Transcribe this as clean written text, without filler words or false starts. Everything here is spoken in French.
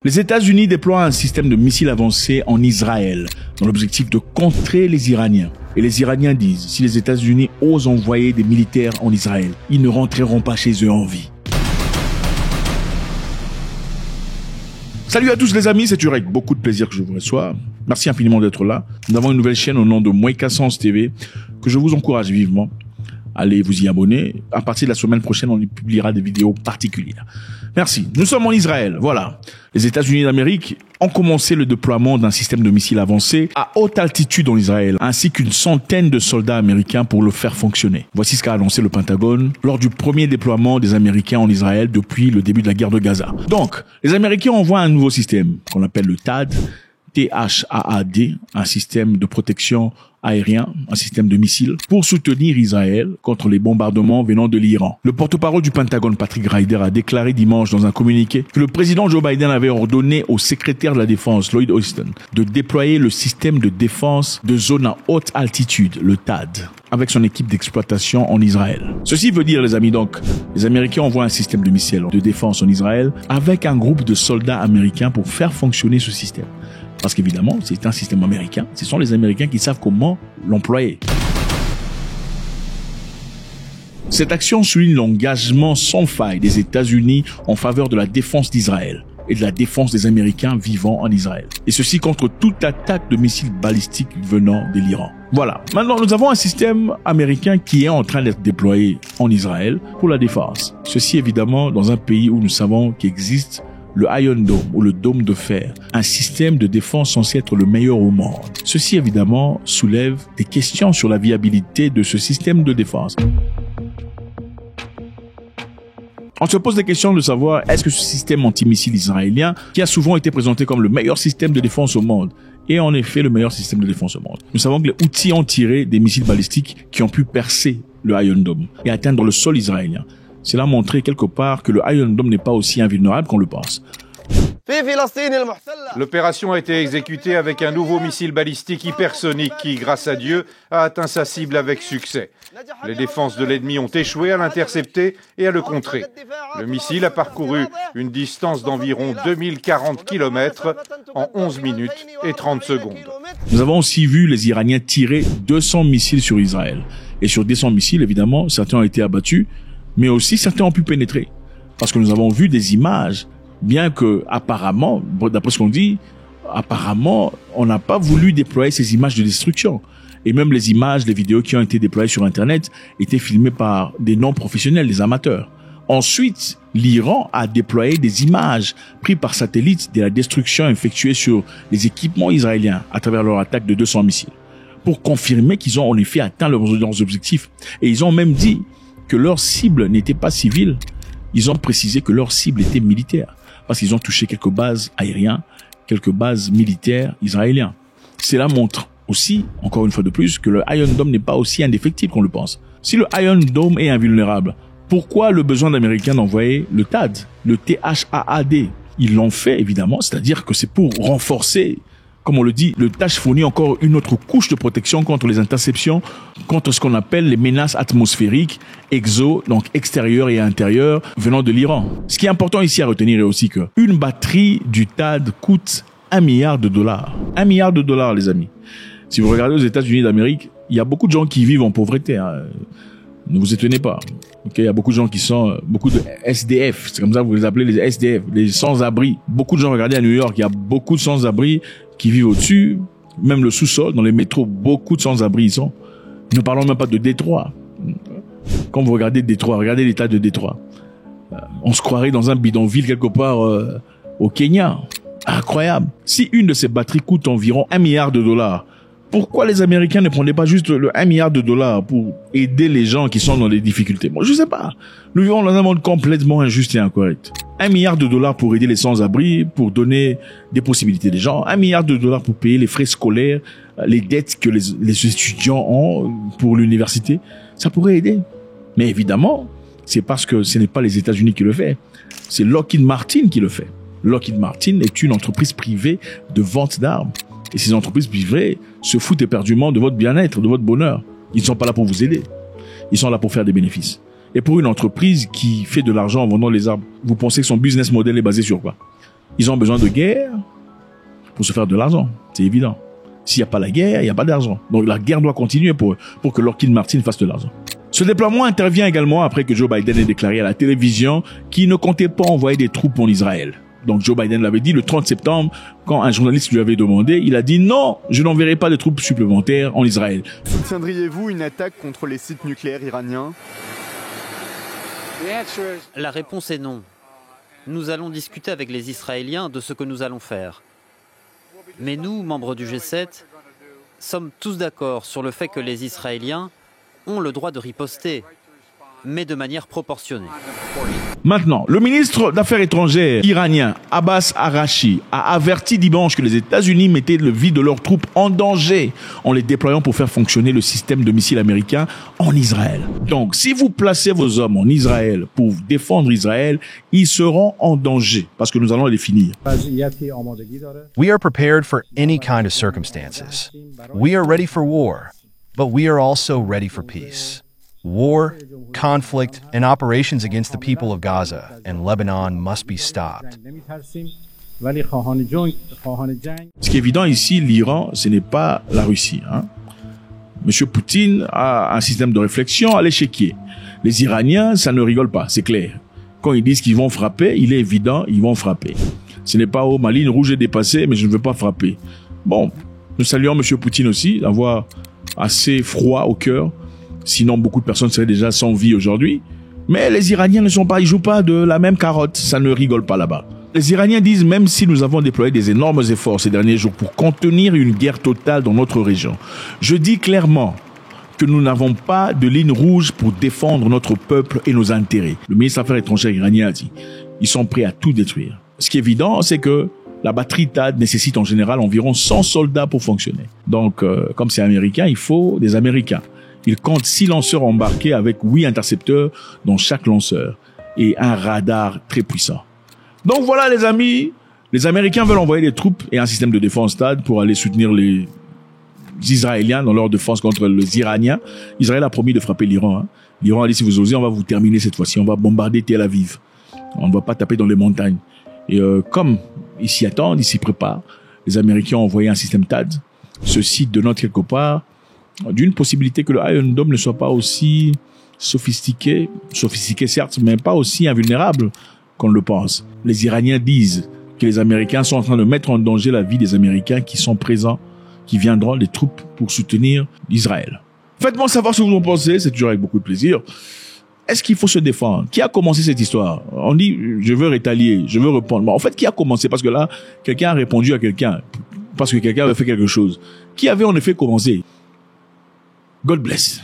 Les États-Unis déploient un système de missiles avancés en Israël, dans l'objectif de contrer les Iraniens. Et les Iraniens disent, si les États-Unis osent envoyer des militaires en Israël, ils ne rentreront pas chez eux en vie. Salut à tous les amis, c'est Turek, beaucoup de plaisir que je vous reçois. Merci infiniment d'être là. Nous avons une nouvelle chaîne au nom de Moïka Sens TV, que je vous encourage vivement. Allez vous y abonner. À partir de la semaine prochaine, on y publiera des vidéos particulières. Merci. Nous sommes en Israël. Voilà. Les États-Unis d'Amérique ont commencé le déploiement d'un système de missiles avancé à haute altitude en Israël, ainsi qu'une centaine de soldats américains pour le faire fonctionner. Voici ce qu'a annoncé le Pentagone lors du premier déploiement des Américains en Israël depuis le début de la guerre de Gaza. Donc, les Américains envoient un nouveau système qu'on appelle le THAAD, T-H-A-A-D, un système de protection aérien, un système de missiles, pour soutenir Israël contre les bombardements venant de l'Iran. Le porte-parole du Pentagone, Patrick Ryder, a déclaré dimanche dans un communiqué que le président Joe Biden avait ordonné au secrétaire de la Défense, Lloyd Austin, de déployer le système de défense de zone à haute altitude, le THAAD, avec son équipe d'exploitation en Israël. Ceci veut dire, les amis, donc, les Américains envoient un système de missiles de défense en Israël avec un groupe de soldats américains pour faire fonctionner ce système. Parce qu'évidemment, c'est un système américain. Ce sont les Américains qui savent comment l'employer. Cette action souligne l'engagement sans faille des États-Unis en faveur de la défense d'Israël et de la défense des Américains vivant en Israël. Et ceci contre toute attaque de missiles balistiques venant de l'Iran. Voilà. Maintenant, nous avons un système américain qui est en train d'être déployé en Israël pour la défense. Ceci évidemment dans un pays où nous savons qu'existe le Iron Dome ou le dôme de fer, un système de défense censé être le meilleur au monde. Ceci évidemment soulève des questions sur la viabilité de ce système de défense. On se pose des questions de savoir est-ce que ce système antimissile israélien, qui a souvent été présenté comme le meilleur système de défense au monde, est en effet le meilleur système de défense au monde. Nous savons que les Houthis ont tiré des missiles balistiques qui ont pu percer le Iron Dome et atteindre le sol israélien. Cela a montré quelque part que le Iron Dome n'est pas aussi invulnérable qu'on le pense. L'opération a été exécutée avec un nouveau missile balistique hypersonique qui, grâce à Dieu, a atteint sa cible avec succès. Les défenses de l'ennemi ont échoué à l'intercepter et à le contrer. Le missile a parcouru une distance d'environ 2040 km en 11 minutes et 30 secondes. Nous avons aussi vu les Iraniens tirer 200 missiles sur Israël. Et sur 200 missiles, évidemment, certains ont été abattus, mais aussi certains ont pu pénétrer. Parce que nous avons vu des images, bien que apparemment, d'après ce qu'on dit, apparemment, on n'a pas voulu déployer ces images de destruction. Et même les images, les vidéos qui ont été déployées sur Internet étaient filmées par des non-professionnels, des amateurs. Ensuite, l'Iran a déployé des images prises par satellite de la destruction effectuée sur les équipements israéliens à travers leur attaque de 200 missiles, pour confirmer qu'ils ont en effet atteint leurs objectifs. Et ils ont même dit que leur cible n'était pas civile. Ils ont précisé que leur cible était militaire, parce qu'ils ont touché quelques bases aériennes, quelques bases militaires israéliennes. Cela montre aussi, encore une fois de plus, que le Iron Dome n'est pas aussi indéfectible qu'on le pense. Si le Iron Dome est invulnérable, pourquoi le besoin d'Américains d'envoyer le THAAD, le T-H-A-A-D? Ils l'ont fait, évidemment, c'est-à-dire que c'est pour renforcer, comme on le dit, le THAAD fournit encore une autre couche de protection contre les interceptions, contre ce qu'on appelle les menaces atmosphériques, donc extérieures et intérieures, venant de l'Iran. Ce qui est important ici à retenir est aussi que une batterie du THAAD coûte $1 milliard. $1 milliard, les amis. Si vous regardez aux États-Unis d'Amérique, il y a beaucoup de gens qui vivent en pauvreté. Ne vous étonnez pas. Il y a beaucoup de gens qui sont, beaucoup de SDF. C'est comme ça que vous les appelez, les SDF, les sans-abri. Beaucoup de gens, regardez à New York, il y a beaucoup de sans-abri qui vivent au-dessus, même le sous-sol, dans les métros, beaucoup de sans-abri y sont. Ne parlons même pas de Détroit. Quand vous regardez Détroit, regardez l'état de Détroit. On se croirait dans un bidonville quelque part au Kenya. Incroyable. Si une de ces batteries coûte environ $1 milliard, pourquoi les Américains ne prenaient pas juste le $1 milliard pour aider les gens qui sont dans des difficultés? Moi, je sais pas. Nous vivons dans un monde complètement injuste et incorrect. $1 milliard pour aider les sans-abri, pour donner des possibilités des gens. $1 milliard pour payer les frais scolaires, les dettes que les étudiants ont pour l'université. Ça pourrait aider. Mais évidemment, c'est parce que ce n'est pas les États-Unis qui le fait. C'est Lockheed Martin qui le fait. Lockheed Martin est une entreprise privée de vente d'armes. Et ces entreprises privées se foutent éperdument de votre bien-être, de votre bonheur. Ils ne sont pas là pour vous aider. Ils sont là pour faire des bénéfices. Et pour une entreprise qui fait de l'argent en vendant les armes, vous pensez que son business model est basé sur quoi? Ils ont besoin de guerre pour se faire de l'argent, c'est évident. S'il n'y a pas la guerre, il n'y a pas d'argent. Donc la guerre doit continuer pour que Lockheed Martin fasse de l'argent. Ce déploiement intervient également après que Joe Biden ait déclaré à la télévision qu'il ne comptait pas envoyer des troupes en Israël. Donc Joe Biden l'avait dit le 30 septembre, quand un journaliste lui avait demandé, il a dit non, je n'enverrai pas de troupes supplémentaires en Israël. Soutiendriez-vous une attaque contre les sites nucléaires iraniens? La réponse est non. Nous allons discuter avec les Israéliens de ce que nous allons faire. Mais nous, membres du G7, sommes tous d'accord sur le fait que les Israéliens ont le droit de riposter, mais de manière proportionnée. Maintenant, le ministre d'Affaires étrangères iranien Abbas Araghchi a averti dimanche que les États-Unis mettaient la vie de leurs troupes en danger en les déployant pour faire fonctionner le système de missiles américains en Israël. Donc, si vous placez vos hommes en Israël pour défendre Israël, ils seront en danger parce que nous allons les définir. We are prepared for any kind of circumstances. We are ready for war, but we are also ready for peace. War, conflict, and operations against the people of Gaza and Lebanon must be stopped. Ce qui est évident ici, l'Iran, ce n'est pas la Russie. Monsieur Poutine a un système de réflexion à l'échiquier. Les Iraniens, ça ne rigole pas, c'est clair. Quand ils disent qu'ils vont frapper, il est évident, ils vont frapper. Ce n'est pas « Oh, ma ligne rouge est dépassée, mais je ne veux pas frapper ». Bon, nous saluons Monsieur Poutine aussi, d'avoir assez froid au cœur. Sinon, beaucoup de personnes seraient déjà sans vie aujourd'hui. Mais les Iraniens ils jouent pas de la même carotte. Ça ne rigole pas là-bas. Les Iraniens disent, même si nous avons déployé des énormes efforts ces derniers jours pour contenir une guerre totale dans notre région, je dis clairement que nous n'avons pas de ligne rouge pour défendre notre peuple et nos intérêts. Le ministre des Affaires étrangères iranien a dit, ils sont prêts à tout détruire. Ce qui est évident, c'est que la batterie THAAD nécessite en général environ 100 soldats pour fonctionner. Donc, comme c'est américain, il faut des Américains. Il compte 6 lanceurs embarqués avec 8 intercepteurs dans chaque lanceur et un radar très puissant. Donc voilà les amis, les Américains veulent envoyer des troupes et un système de défense THAAD pour aller soutenir les Israéliens dans leur défense contre les Iraniens. Israël a promis de frapper l'Iran. L'Iran a dit si vous osez, on va vous terminer cette fois-ci, on va bombarder Tel Aviv. On ne va pas taper dans les montagnes. Et comme ils s'y attendent, ils s'y préparent, les Américains ont envoyé un système THAAD. Ceci dénote quelque part d'une possibilité que le Iron Dome ne soit pas aussi sophistiqué certes, mais pas aussi invulnérable qu'on le pense. Les Iraniens disent que les Américains sont en train de mettre en danger la vie des Américains qui sont présents, qui viendront, les troupes, pour soutenir Israël. Faites-moi savoir ce que vous en pensez, c'est toujours avec beaucoup de plaisir. Est-ce qu'il faut se défendre? Qui a commencé cette histoire? On dit, je veux rétalier, je veux répondre. Mais en fait, qui a commencé? Parce que là, quelqu'un a répondu à quelqu'un, parce que quelqu'un avait fait quelque chose. Qui avait en effet commencé? God bless.